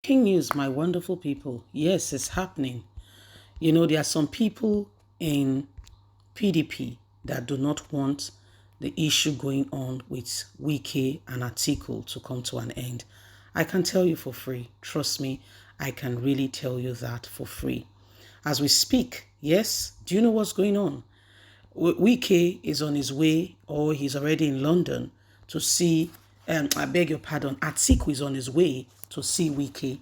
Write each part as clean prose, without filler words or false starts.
Breaking news, my wonderful people. Yes, it's happening. You know, there are some people in PDP that do not want the issue going on with Wike and Atiku to come to an end. I can tell you for free. Trust me, I can really tell you that for free. As we speak, yes, do you know what's going on? Wike is on his way, or he's already in London to see, I beg your pardon, Atiku is on his way to see Wike.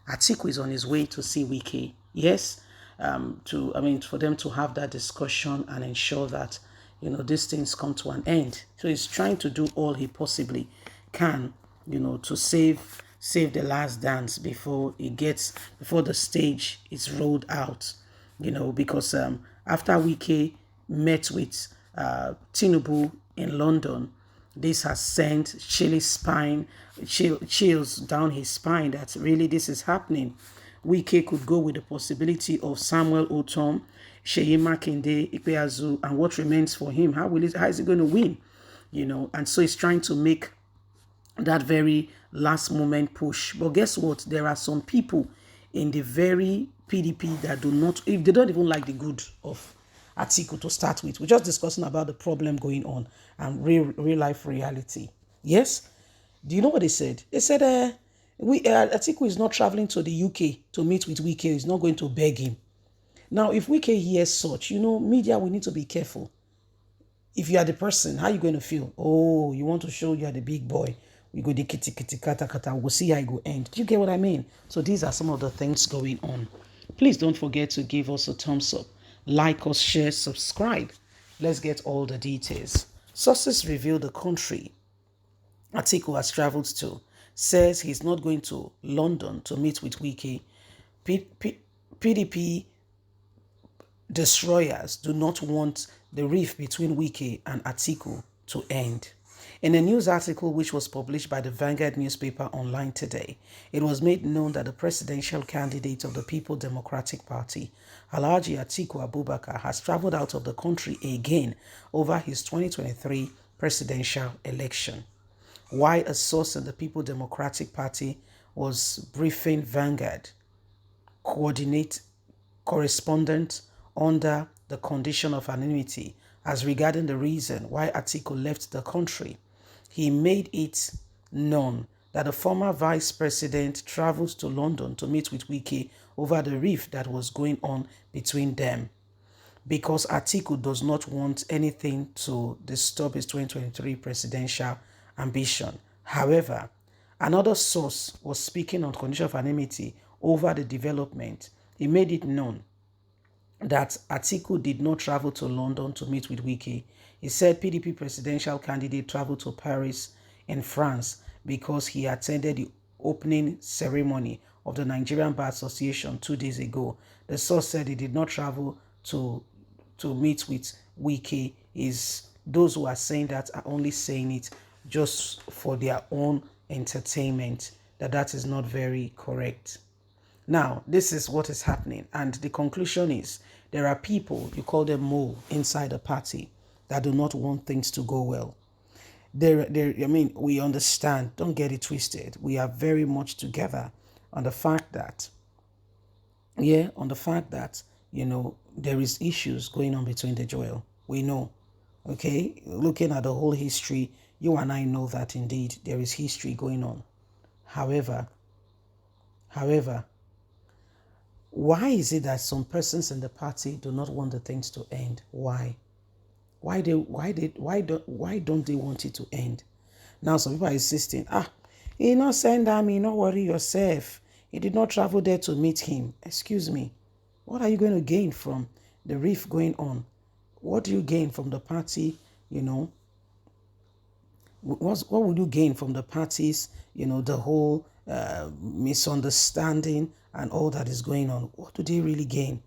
Atiku is on his way to see Wike. Yes, for them to have that discussion and ensure that, these things come to an end. So he's trying to do all he possibly can, to save the last dance before the stage is rolled out. Because after Wike met with Tinubu in London, this has sent chills down his spine that really this is happening. Wike could go with the possibility of Samuel Otom, Sheyi Makinde, Ikpeazu, and what remains for him. How is he going to win? And so he's trying to make that very last moment push. But guess what? There are some people in the very PDP that if they don't even like the good of Atiku to start with. We're just discussing about the problem going on and real life reality. Yes? Do you know what they said? They said Atiku is not traveling to the UK to meet with Wike. He's not going to beg him. Now, if Wike hears such, media, we need to be careful. If you are the person, how are you going to feel? Oh, you want to show you are the big boy. We go the kitty kata kata. We'll see how it go end. Do you get what I mean? So these are some of the things going on. Please don't forget to give us a thumbs up. Like us, share, subscribe. Let's get all the details. Sources reveal the country Atiku has traveled to says he's not going to London to meet with Wike. PDP destroyers do not want the rift between Wike and Atiku to end. In a news article which was published by the Vanguard newspaper online today, it was made known that the presidential candidate of the People Democratic Party, Alhaji Atiku Abubakar, has traveled out of the country again over his 2023 presidential election. Why a source in the People Democratic Party was briefing Vanguard correspondent under the condition of anonymity as regarding the reason why Atiku left the country. He made it known that the former vice president traveled to London to meet with Wike over the rift that was going on between them, because Atiku does not want anything to disturb his 2023 presidential ambition. However, another source was speaking on condition of anonymity over the development. He made it known that Atiku did not travel to London to meet with Wike. He said PDP presidential candidate traveled to Paris in France because he attended the opening ceremony of the Nigerian Bar Association 2 days ago. The source said he did not travel to meet with Wike. Is those who are saying that are only saying it just for their own entertainment. That is not very correct. Now, this is what is happening, and the conclusion is there are people, you call them mole, inside the party that do not want things to go well. We understand, don't get it twisted. We are very much together on the fact that, there is issues going on between the Joel. We know, okay? Looking at the whole history, you and I know that indeed there is history going on. However, why is it that some persons in the party do not want the things to end? Why? Why don't they want it to end? Now some people are insisting, he not send me, not worry yourself. He did not travel there to meet him. Excuse me. What are you going to gain from the rift going on? What do you gain from the party, What would you gain from the parties, the whole misunderstanding and all that is going on? What do they really gain?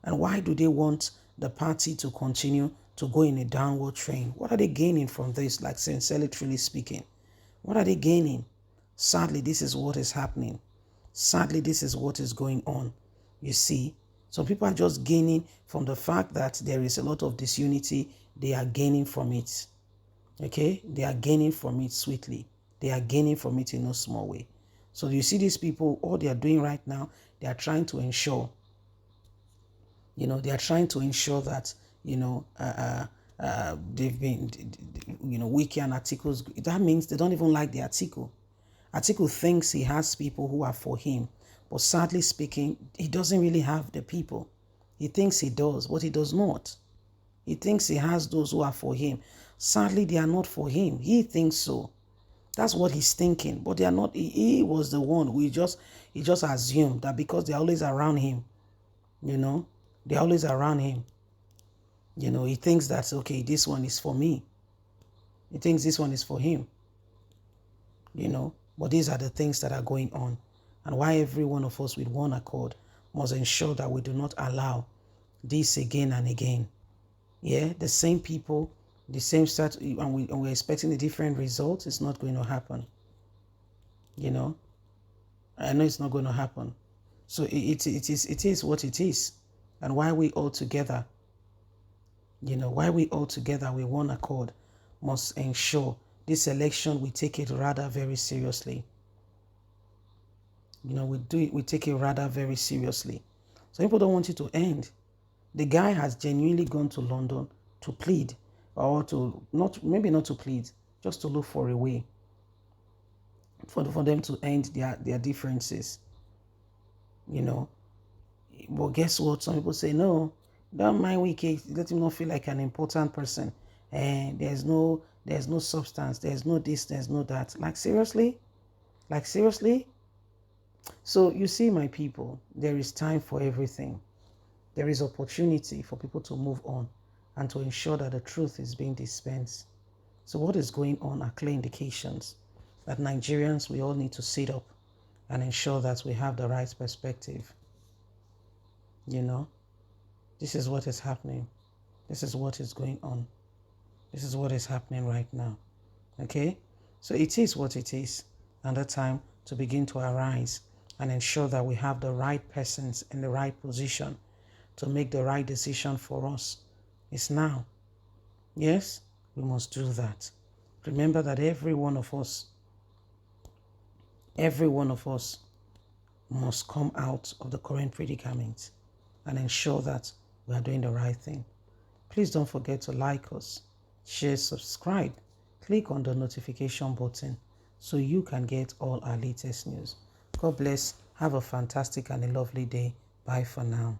And why do they want the party to continue to go in a downward trend? What are they gaining from this, like sincerely speaking? What are they gaining? Sadly, this is what is happening. Sadly, this is what is going on. You see, some people are just gaining from the fact that there is a lot of disunity. They are gaining from it. Okay? They are gaining from it sweetly. They are gaining from it in no small way. So you see these people, all they are doing right now, they are trying to ensure, they are trying to ensure that, they've been, Wike and Atiku's, that means they don't even like the Atiku. Atiku thinks he has people who are for him, but sadly speaking, he doesn't really have the people. He thinks he does, but he does not. He thinks he has those who are for him. Sadly, they are not for him. He thinks so. That's what he's thinking, but they are not. He was the one who he just assumed that because they're always around him, they're always around him. He thinks that, okay, this one is for me. He thinks this one is for him. But these are the things that are going on, and why every one of us with one accord must ensure that we do not allow this again and again. Yeah, the same people, the same start, and we're expecting a different result. It's not going to happen. I know it's not going to happen. So it is what it is, and why we all together, with one accord must ensure this election, we take it rather very seriously. We take it rather very seriously. Some people don't want it to end. The guy has genuinely gone to London to plead, or maybe not to plead, just to look for a way for them to end their differences. But guess what? Some people say, no, don't mind Wike, let him not feel like an important person. And there's no substance, there's no this, there's no that. Like seriously? So you see, my people, there is time for everything. There is opportunity for people to move on and to ensure that the truth is being dispensed. So what is going on are clear indications that Nigerians, we all need to sit up and ensure that we have the right perspective. This is what is happening. This is what is going on. This is what is happening right now. Okay? So it is what it is. And the time to begin to arise and ensure that we have the right persons in the right position to make the right decision for us. It's now. Yes, we must do that. Remember that every one of us must come out of the current predicament and ensure that we are doing the right thing. Please don't forget to like us, share, subscribe, click on the notification button so you can get all our latest news. God bless. Have a fantastic and a lovely day. Bye for now.